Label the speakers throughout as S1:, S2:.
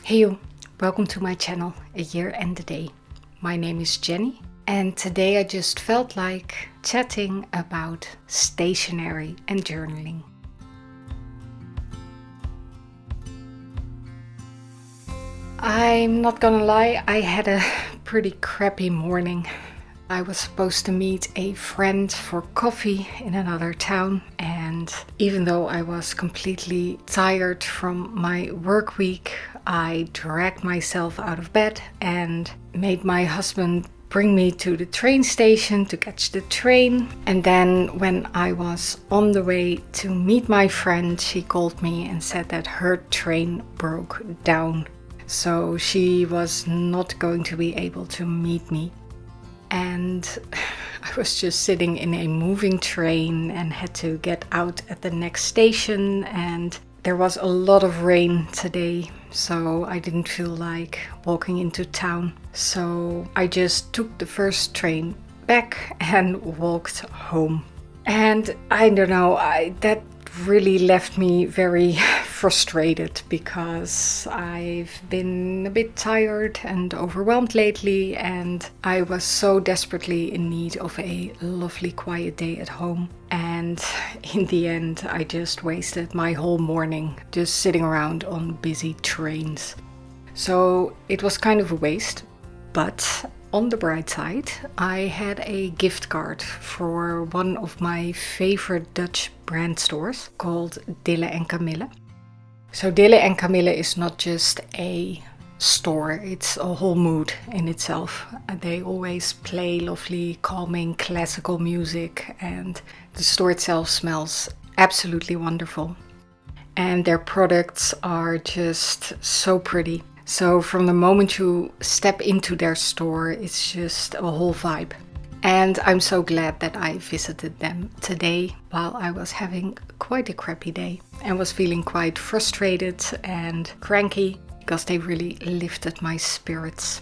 S1: Hey you, welcome to my channel, A Year and a Day. My name is Jenny and today I just felt like chatting about stationery and journaling. I'm not gonna lie, I had a pretty crappy morning. I was supposed to meet a friend for coffee in another town, and even though I was completely tired from my work week, I dragged myself out of bed and made my husband bring me to the train station to catch the train. And then when I was on the way to meet my friend, she called me and said that her train broke down. So she was not going to be able to meet me. And I was just sitting in a moving train and had to get out at the next station, and there was a lot of rain today, so I didn't feel like walking into town. So I just took the first train back and walked home. And I don't know, that really left me very frustrated because I've been a bit tired and overwhelmed lately, and I was so desperately in need of a lovely quiet day at home. And in the end, I just wasted my whole morning just sitting around on busy trains. So it was kind of a waste, but on the bright side, I had a gift card for one of my favorite Dutch brand stores called Dille Kamille. So Dille Kamille is not just a store, it's a whole mood in itself. They always play lovely, calming, classical music, and the store itself smells absolutely wonderful. And their products are just so pretty. So from the moment you step into their store, it's just a whole vibe. And I'm so glad that I visited them today while I was having quite a crappy day and was feeling quite frustrated and cranky because they really lifted my spirits.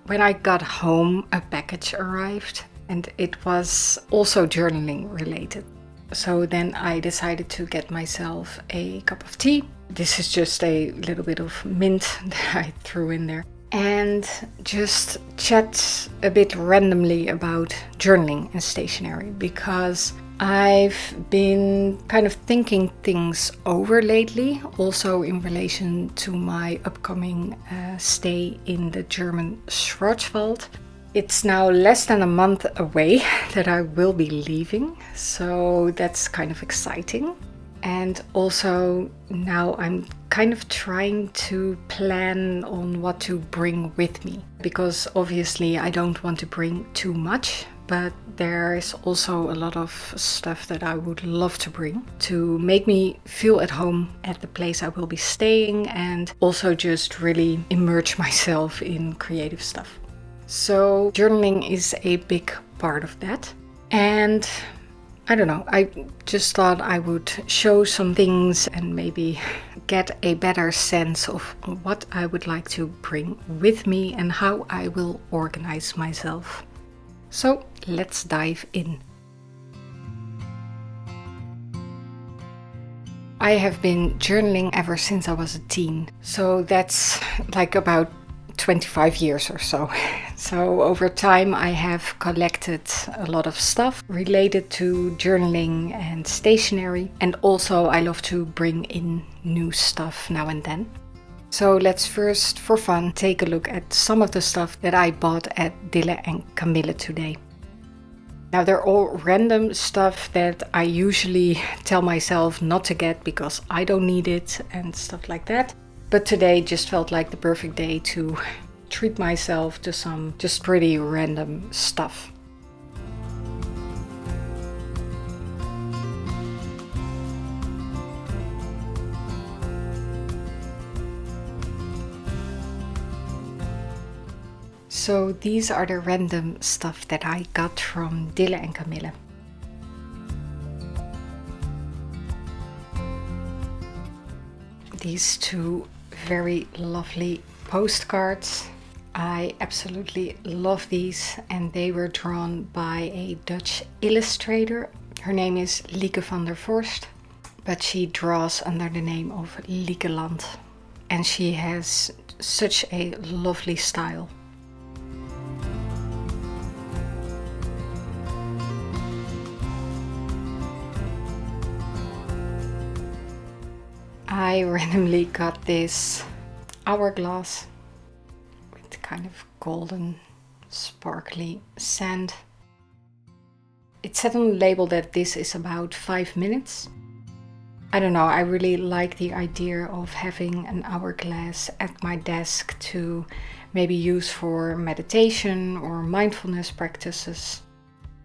S1: When I got home, a package arrived and it was also journaling related. So then I decided to get myself a cup of tea. This is just a little bit of mint that I threw in there. And just chat a bit randomly about journaling and stationery, because I've been kind of thinking things over lately, also in relation to my upcoming stay in the German Schwarzwald. It's now less than a month away that I will be leaving, so that's kind of exciting. And also now I'm kind of trying to plan on what to bring with me, because obviously I don't want to bring too much, but there is also a lot of stuff that I would love to bring to make me feel at home at the place I will be staying, and also just really immerse myself in creative stuff. So journaling is a big part of that. And I don't know, I just thought I would show some things and maybe get a better sense of what I would like to bring with me and how I will organize myself. So let's dive in. I have been journaling ever since I was a teen, so that's like about 25 years or so. So over time I have collected a lot of stuff related to journaling and stationery, and also I love to bring in new stuff now and then. So let's first, for fun, take a look at some of the stuff that I bought at Dille Kamille today. Now they're all random stuff that I usually tell myself not to get because I don't need it and stuff like that. But today just felt like the perfect day to treat myself to some just pretty random stuff. So these are the random stuff that I got from Dille Kamille. These two very lovely postcards. I absolutely love these, and they were drawn by a Dutch illustrator. Her name is Lieke van der Vorst, but she draws under the name of Liekeland. And she has such a lovely style. I randomly got this hourglass with kind of golden sparkly sand. It said on the label that this is about 5 minutes. I don't know, I really like the idea of having an hourglass at my desk to maybe use for meditation or mindfulness practices.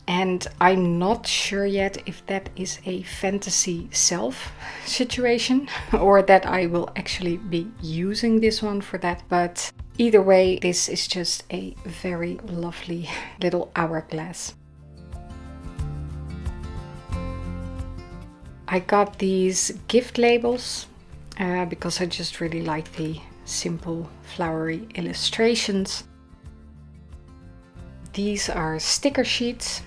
S1: And I'm not sure yet if that is a fantasy self situation or that I will actually be using this one for that. But either way, this is just a very lovely little hourglass. I got these gift labels because I just really like the simple flowery illustrations. These are sticker sheets.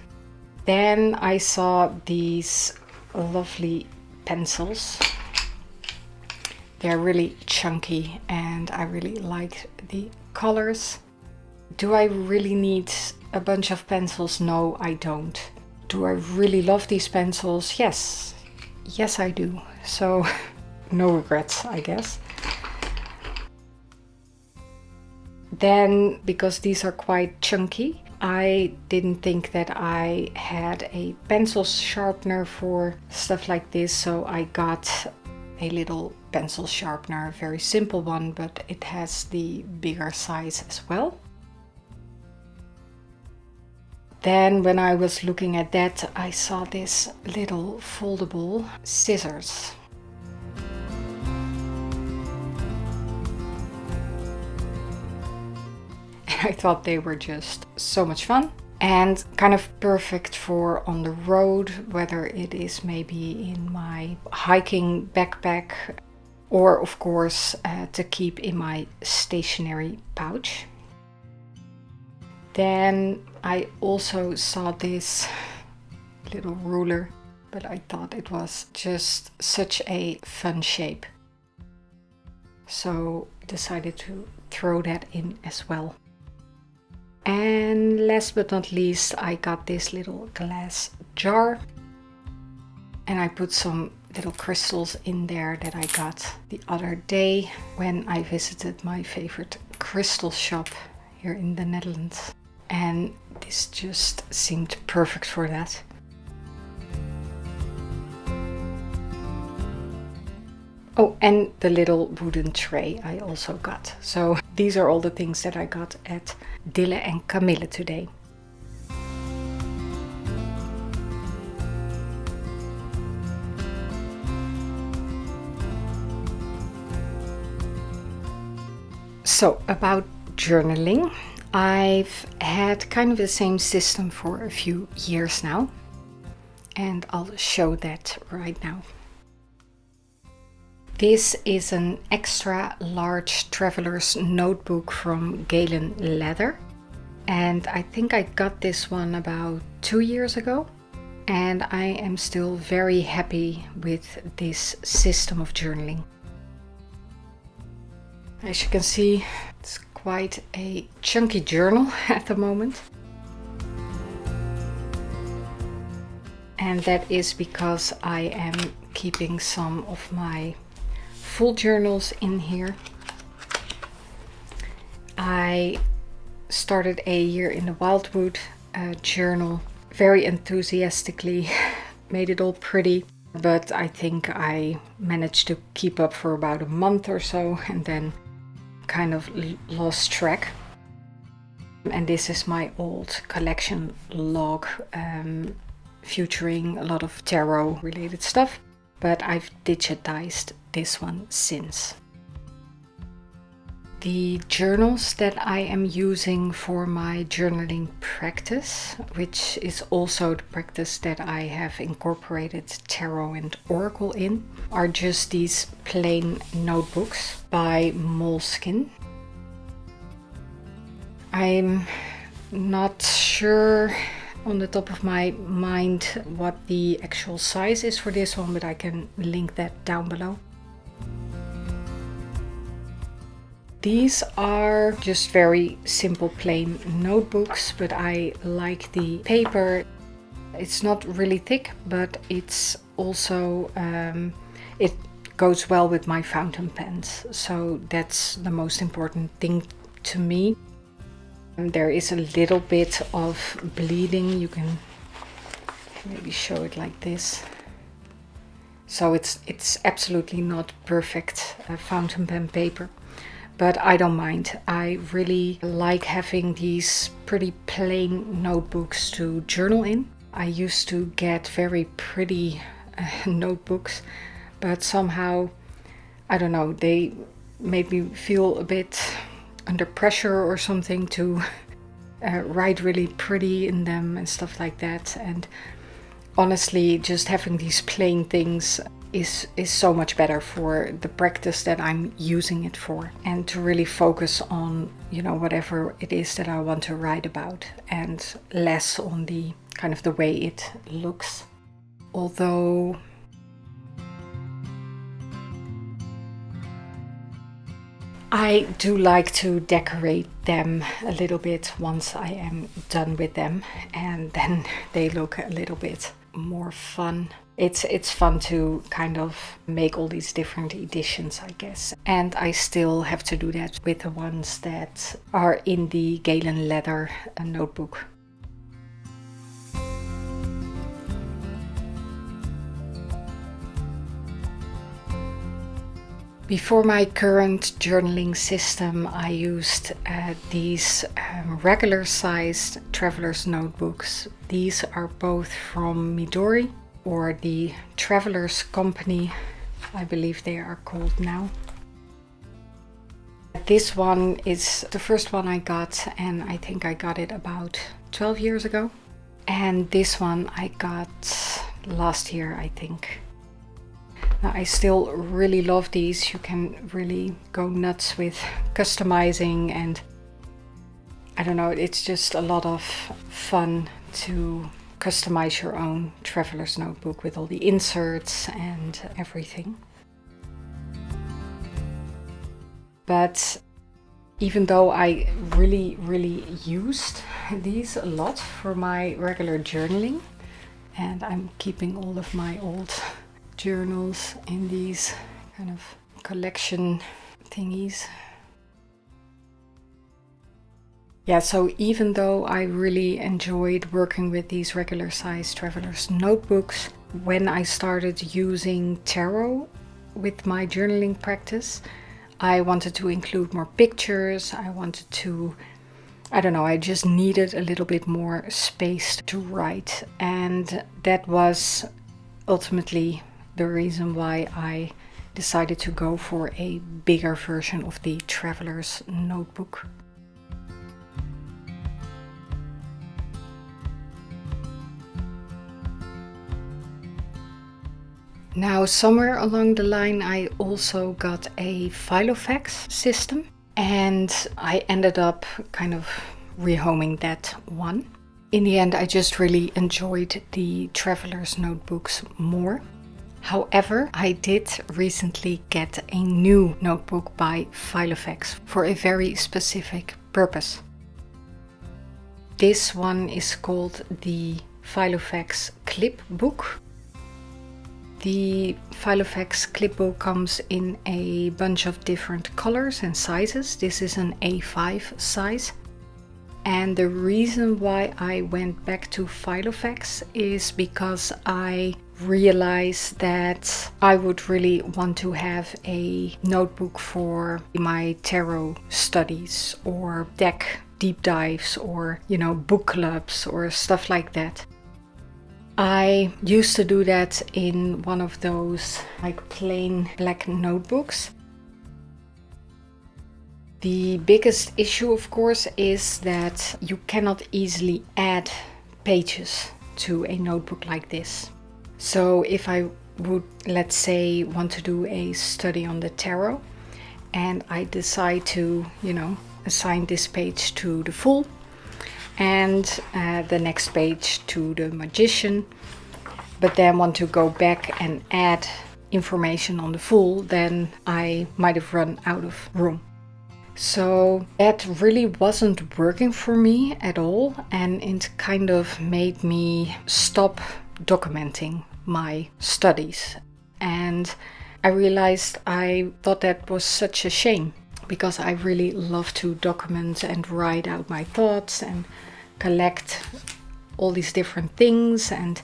S1: Then I saw these lovely pencils. They're really chunky and I really like the colors. Do I really need a bunch of pencils? No, I don't. Do I really love these pencils? Yes. Yes, I do. So no regrets, I guess. Then, because these are quite chunky, I didn't think that I had a pencil sharpener for stuff like this, so I got a little pencil sharpener, a very simple one, but it has the bigger size as well. Then when I was looking at that, I saw this little foldable scissors. I thought they were just so much fun and kind of perfect for on the road, whether it is maybe in my hiking backpack or of course to keep in my stationery pouch. Then I also saw this little ruler, but I thought it was just such a fun shape. So decided to throw that in as well. And last but not least, I got this little glass jar and I put some little crystals in there that I got the other day when I visited my favorite crystal shop here in the Netherlands. And this just seemed perfect for that. Oh, and the little wooden tray I also got. So these are all the things that I got at Dille and Kamille today. So about journaling, I've had kind of the same system for a few years now, and I'll show that right now. This is an extra large traveler's notebook from Galen Leather, and I think I got this one about 2 years ago, and I am still very happy with this system of journaling. As you can see, it's quite a chunky journal at the moment. And that is because I am keeping some of my full journals in here. I started a year in the Wildwood journal very enthusiastically, made it all pretty, but I think I managed to keep up for about a month or so and then kind of lost track. And this is my old collection log featuring a lot of tarot related stuff, but I've digitized this one since. The journals that I am using for my journaling practice, which is also the practice that I have incorporated tarot and oracle in, are just these plain notebooks by Moleskine. I'm not sure on the top of my mind what the actual size is for this one, but I can link that down below. These are just very simple plain notebooks, but I like the paper. It's not really thick, but it's also, it goes well with my fountain pens. So that's the most important thing to me. And there is a little bit of bleeding. You can maybe show it like this. So it's absolutely not perfect fountain pen paper, but I don't mind. I really like having these pretty plain notebooks to journal in. I used to get very pretty notebooks, but somehow, I don't know, they made me feel a bit under pressure or something to write really pretty in them and stuff like that. And honestly, just having these plain things is so much better for the practice that I'm using it for, and to really focus on, you know, whatever it is that I want to write about, and less on the kind of the way it looks. Although I do like to decorate them a little bit once I am done with them, and then they look a little bit more fun. It's fun to kind of make all these different editions, I guess. And I still have to do that with the ones that are in the Galen leather notebook. Before my current journaling system, I used these regular sized traveler's notebooks. These are both from Midori, or the Traveler's Company, I believe they are called now. This one is the first one I got, and I think I got it about 12 years ago. And this one I got last year, I think. Now, I still really love these. You can really go nuts with customizing, and I don't know, it's just a lot of fun to customize your own traveler's notebook with all the inserts and everything. But even though I really used these a lot for my regular journaling, and I'm keeping all of my old journals in these kind of collection thingies. Yeah, so even though I really enjoyed working with these regular size traveler's notebooks, when I started using tarot with my journaling practice, I wanted to include more pictures. I wanted to, I don't know, I just needed a little bit more space to write. And that was ultimately the reason why I decided to go for a bigger version of the traveler's notebook. Now, somewhere along the line, I also got a Filofax system, and I ended up kind of rehoming that one. In the end, I just really enjoyed the traveler's notebooks more. However, I did recently get a new notebook by Filofax for a very specific purpose. This one is called the Filofax Clipbook. The Filofax Clipbook comes in a bunch of different colors and sizes. This is an A5 size. And the reason why I went back to Filofax is because I realized that I would really want to have a notebook for my tarot studies or deck deep dives, or, you know, book clubs or stuff like that. I used to do that in one of those like plain black notebooks. The biggest issue, of course, is that you cannot easily add pages to a notebook like this. So if I would, let's say, want to do a study on the tarot, and I decide to, you know, assign this page to the Fool, and the next page to the Magician, but then want to go back and add information on the Fool, then I might have run out of room. So that really wasn't working for me at all, and it kind of made me stop documenting my studies. And I realized I thought that was such a shame, because I really love to document and write out my thoughts and collect all these different things and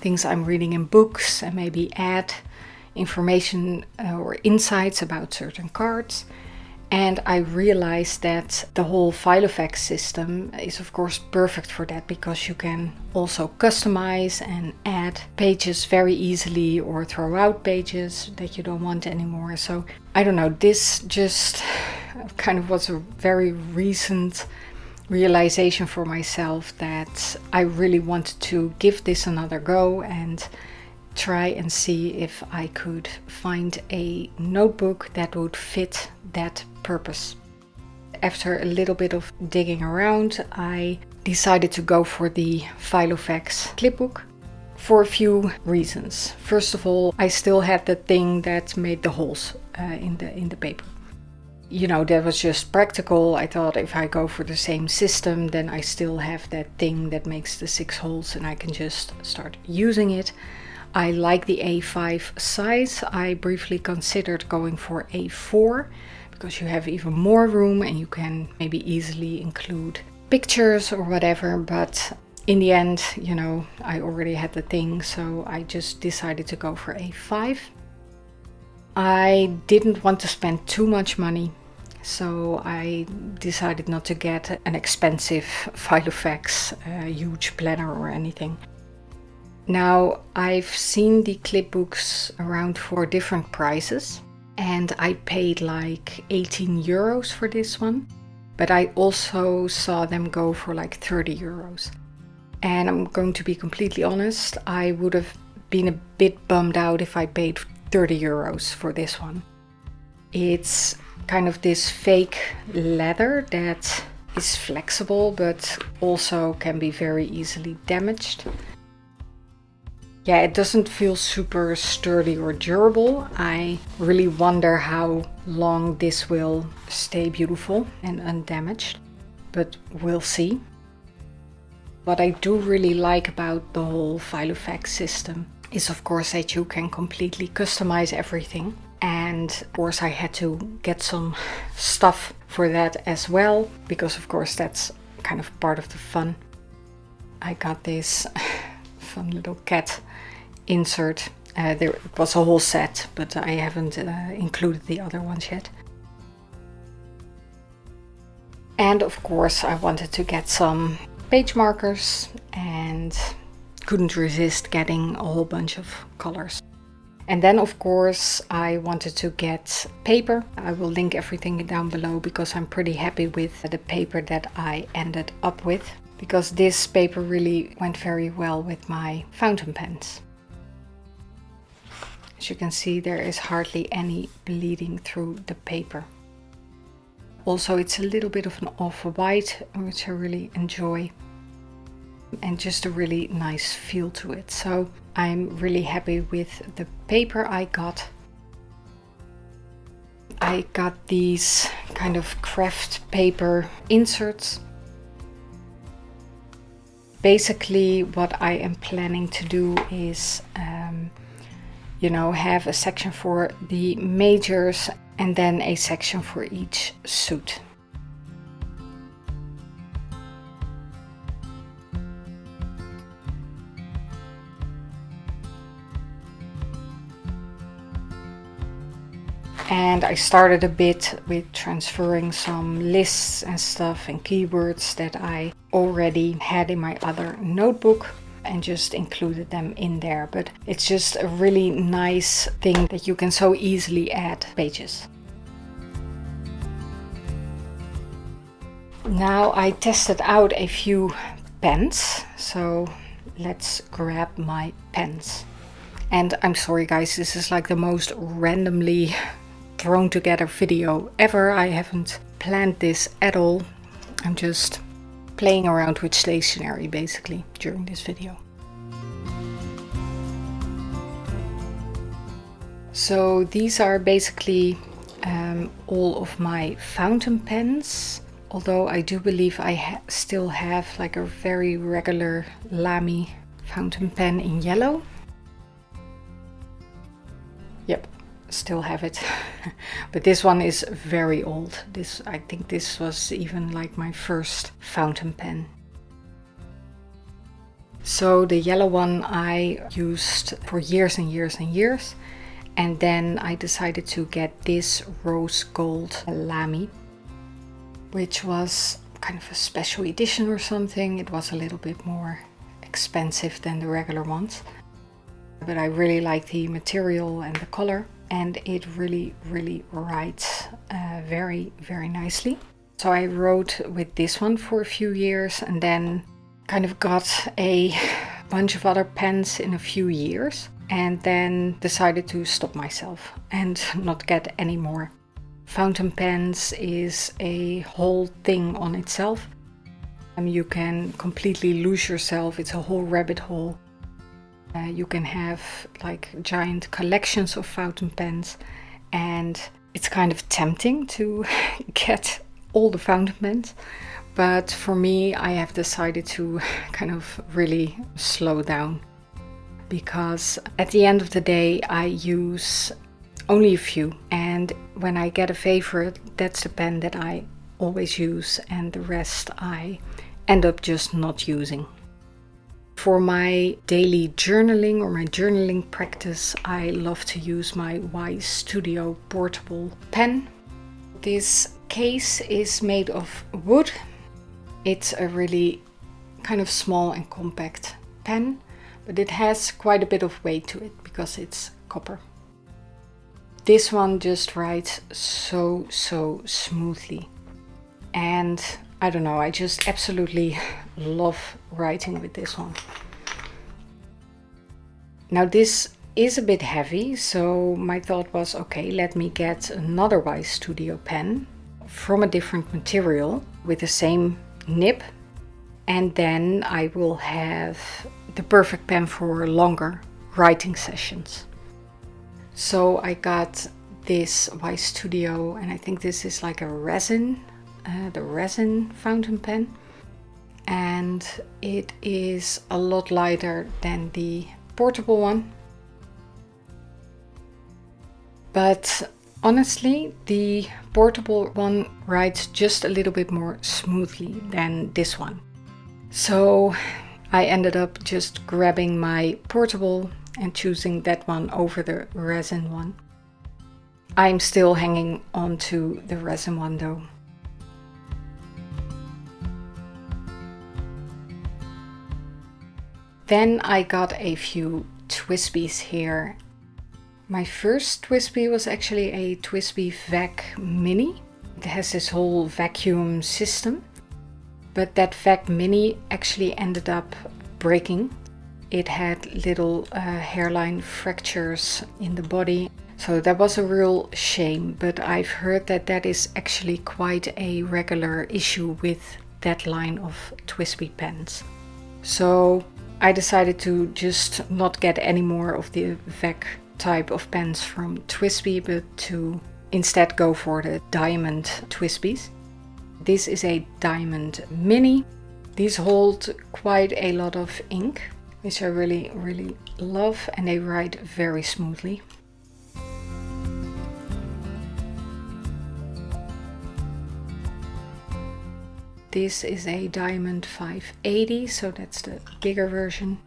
S1: things I'm reading in books, and maybe add information or insights about certain cards. And I realized that the whole Filofax system is of course perfect for that, because you can also customize and add pages very easily, or throw out pages that you don't want anymore. So I don't know, this just kind of was a very recent realization for myself that I really wanted to give this another go and try and see if I could find a notebook that would fit that purpose. After a little bit of digging around, I decided to go for the Filofax Clipbook for a few reasons. First of all, I still had the thing that made the holes in the paper. You know, that was just practical. I thought if I go for the same system, then I still have that thing that makes the 6 holes and I can just start using it. I like the A5 size. I briefly considered going for A4 because you have even more room and you can maybe easily include pictures or whatever. But in the end, you know, I already had the thing, so I just decided to go for A5. I didn't want to spend too much money, so I decided not to get an expensive Filofax huge planner or anything. Now, I've seen the clipbooks around for different prices, and I paid like 18 euros for this one, but I also saw them go for like 30 euros. And I'm going to be completely honest, I would have been a bit bummed out if I paid 30 euros for this one. It's kind of this fake leather that is flexible, but also can be very easily damaged. Yeah, it doesn't feel super sturdy or durable. I really wonder how long this will stay beautiful and undamaged, but we'll see. What I do really like about the whole Filofax system is of course that you can completely customize everything. And of course I had to get some stuff for that as well, because of course that's kind of part of the fun. I got this fun little cat insert. There was a whole set, but I haven't included the other ones yet. And of course I wanted to get some page markers and couldn't resist getting a whole bunch of colors. And then of course I wanted to get paper. I will link everything down below because I'm pretty happy with the paper that I ended up with, because this paper really went very well with my fountain pens. As you can see, there is hardly any bleeding through the paper. Also, it's a little bit of an off-white, which I really enjoy, and just a really nice feel to it. So I'm really happy with the paper I got. I got these kind of craft paper inserts. Basically what I am planning to do is have a section for the majors and then a section for each suit. And I started a bit with transferring some lists and stuff and keywords that I already had in my other notebook and just included them in there. But it's just a really nice thing that you can so easily add pages. Now I tested out a few pens, so let's grab my pens. And I'm sorry guys, this is like the most randomly thrown together video ever. I haven't planned this at all. I'm just playing around with stationery basically during this video. So these are basically all of my fountain pens, although I do believe I still have like a very regular Lamy fountain pen in yellow. Yep, still have it. But this one is very old. I think this was even like my first fountain pen. So the yellow one I used for years and years and years. And then I decided to get this rose gold Lamy, which was kind of a special edition or something. It was a little bit more expensive than the regular ones. But I really like the material and the color. And it really writes very, very nicely. So I wrote with this one for a few years and then kind of got a bunch of other pens in a few years. And then decided to stop myself and not get any more. Fountain pens is a whole thing on itself. You can completely lose yourself. It's a whole rabbit hole. You can have like giant collections of fountain pens, and it's kind of tempting to get all the fountain pens. But for me, I have decided to kind of really slow down. Because at the end of the day, I use only a few. And when I get a favorite, that's the pen that I always use. And the rest I end up just not using. For my daily journaling or my journaling practice, I love to use my Ystudio portable pen. This case is made of wood. It's a really kind of small and compact pen. But it has quite a bit of weight to it because it's copper. This one just writes so smoothly. And I don't know, I just absolutely love writing with this one. Now this is a bit heavy, so my thought was, okay, let me get another Ystudio pen from a different material with the same nib. And then I will have the perfect pen for longer writing sessions. So I got this Ystudio, and I think this is like a resin, the resin fountain pen. And it is a lot lighter than the portable one. But honestly, the portable one writes just a little bit more smoothly than this one. So I ended up just grabbing my portable and choosing that one over the resin one. I'm still hanging on to the resin one though. Then I got a few TWSBIs here. My first TWSBI was actually a TWSBI Vac Mini. It has this whole vacuum system. But that Vac Mini actually ended up breaking. It had little hairline fractures in the body. So that was a real shame. But I've heard that that is actually quite a regular issue with that line of TWSBI pens. So I decided to just not get any more of the Vac type of pens from TWSBI, but to instead go for the diamond TWSBIs. This is a diamond mini. These hold quite a lot of ink, which I really love, and they write very smoothly. This is a diamond 580, so that's the bigger version.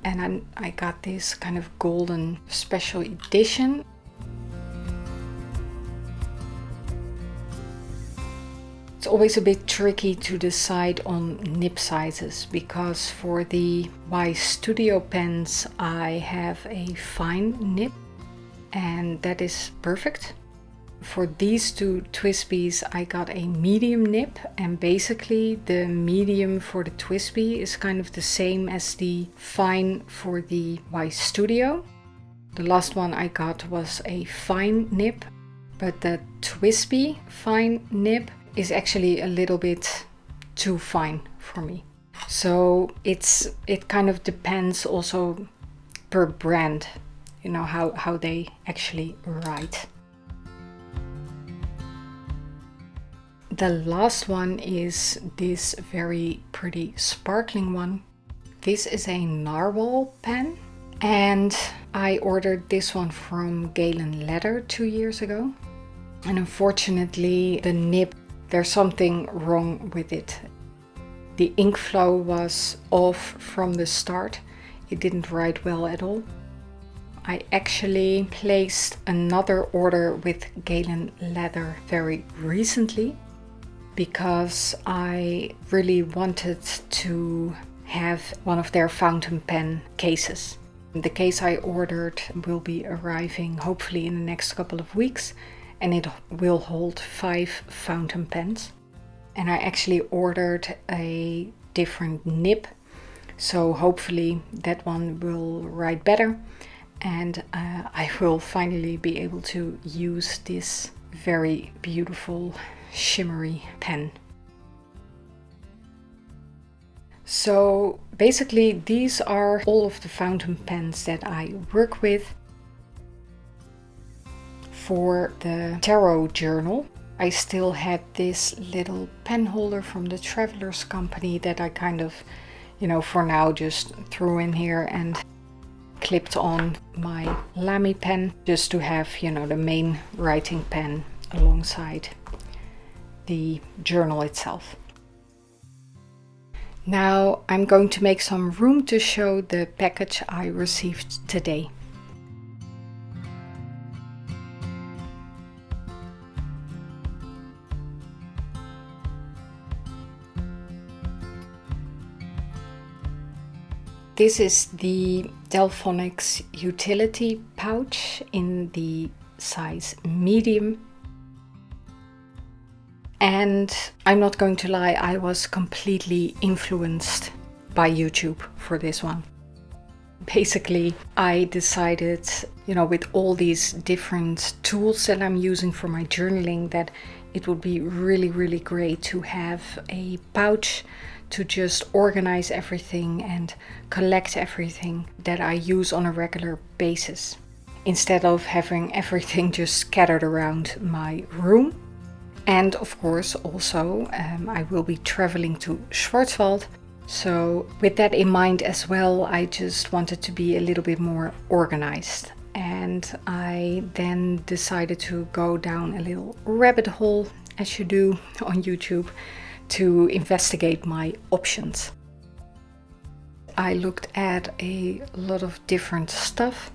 S1: And I got this kind of golden special edition. It's always a bit tricky to decide on nib sizes, because for the Ystudio pens I have a fine nib and that is perfect. For these two TWSBIs I got a medium nib, and basically the medium for the TWSBI is kind of the same as the fine for the Ystudio. The last one I got was a fine nib, but the TWSBI fine nib is actually a little bit too fine for me. So it kind of depends also per brand. you know, how they actually write. The last one is this very pretty sparkling one. This is a Narwhal pen, and I ordered this one from Galen Leather 2 years ago. And unfortunately, the nib, there's something wrong with it. The ink flow was off from the start. It didn't write well at all. I actually placed another order with Galen Leather very recently, because I really wanted to have one of their fountain pen cases. The case I ordered will be arriving hopefully in the next couple of weeks, and it will hold 5 fountain pens. And I actually ordered a different nib, so hopefully that one will write better, and I will finally be able to use this very beautiful shimmery pen. So basically these are all of the fountain pens that I work with. For the tarot journal, I still had this little pen holder from the Travelers Company that I kind of, you know, for now just threw in here and clipped on my Lamy pen, just to have, you know, the main writing pen alongside the journal itself. Now I'm going to make some room to show the package I received today. This is the Delfonics Utility Pouch in the size medium. And I'm not going to lie, I was completely influenced by YouTube for this one. Basically, I decided, you know, with all these different tools that I'm using for my journaling, that it would be really, really great to have a pouch to just organize everything and collect everything that I use on a regular basis, instead of having everything just scattered around my room. And of course also I will be traveling to Schwarzwald, so with that in mind as well, I just wanted to be a little bit more organized. And I then decided to go down a little rabbit hole, as you do on YouTube, to investigate my options. I looked at a lot of different stuff.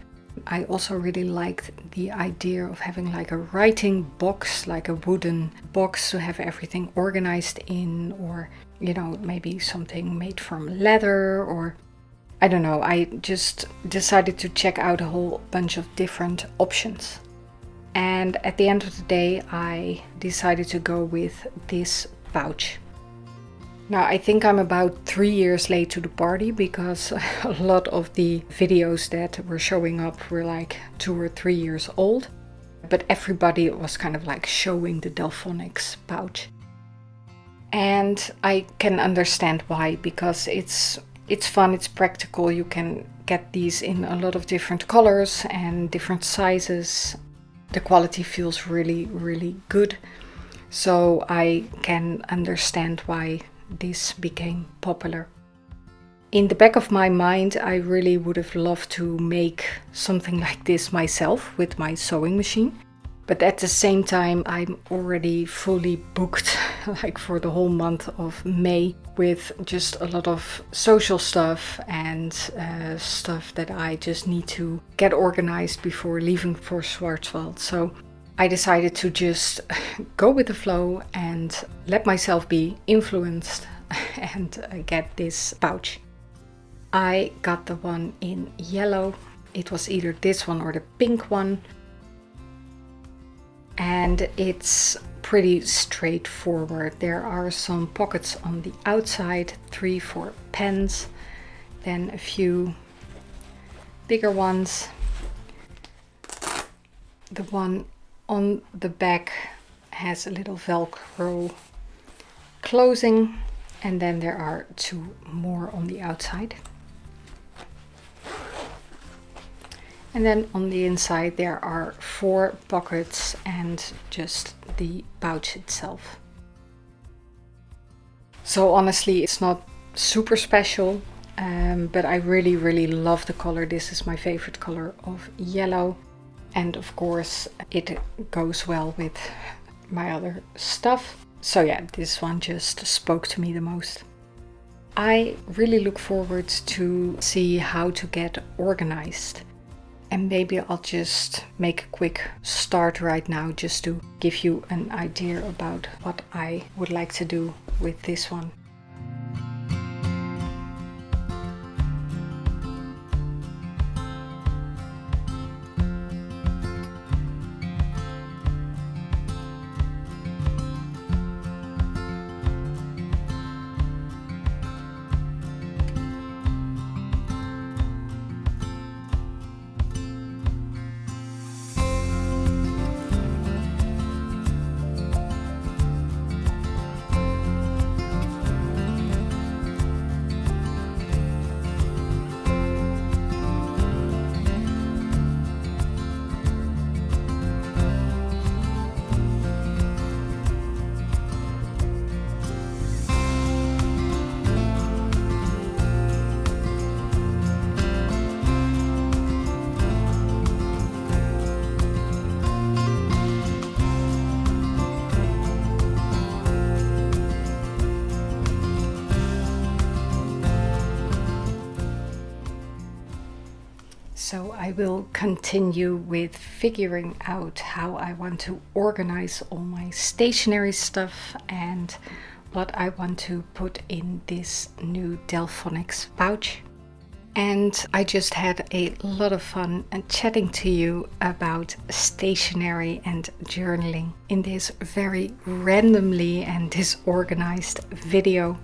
S1: I also really liked the idea of having like a writing box, like a wooden box to have everything organized in, or, you know, maybe something made from leather, or I don't know. I just decided to check out a whole bunch of different options. And at the end of the day, I decided to go with this pouch. Now, I think I'm about 3 years late to the party, because a lot of the videos that were showing up were like 2 or 3 years old. But everybody was kind of like showing the Delfonics pouch. And I can understand why, because it's fun, it's practical. You can get these in a lot of different colors and different sizes. The quality feels really, really good. So I can understand why this became popular. In the back of my mind, I really would have loved to make something like this myself with my sewing machine. But at the same time, I'm already fully booked like for the whole month of May, with just a lot of social stuff and stuff that I just need to get organized before leaving for Schwarzwald. So I decided to just go with the flow and let myself be influenced and get this pouch. I got the one in yellow. It was either this one or the pink one. And it's pretty straightforward. There are some pockets on the outside, 3 for pens, then a few bigger ones. The one on the back has a little Velcro closing, and then there are 2 more on the outside. And then on the inside there are 4 pockets and just the pouch itself. So honestly, it's not super special, but I really love the color. This is my favorite color of yellow. And of course it goes well with my other stuff. So yeah, this one just spoke to me the most. I really look forward to see how to get organized. And maybe I'll just make a quick start right now just to give you an idea about what I would like to do with this one. So I will continue with figuring out how I want to organize all my stationery stuff and what I want to put in this new Delfonics pouch. And I just had a lot of fun chatting to you about stationery and journaling in this very randomly and disorganized video.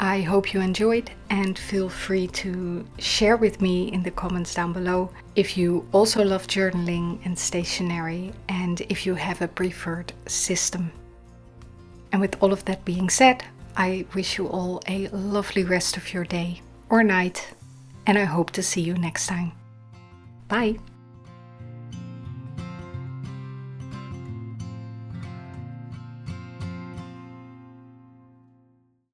S1: I hope you enjoyed, and feel free to share with me in the comments down below if you also love journaling and stationery and if you have a preferred system. And with all of that being said, I wish you all a lovely rest of your day or night, and I hope to see you next time. Bye!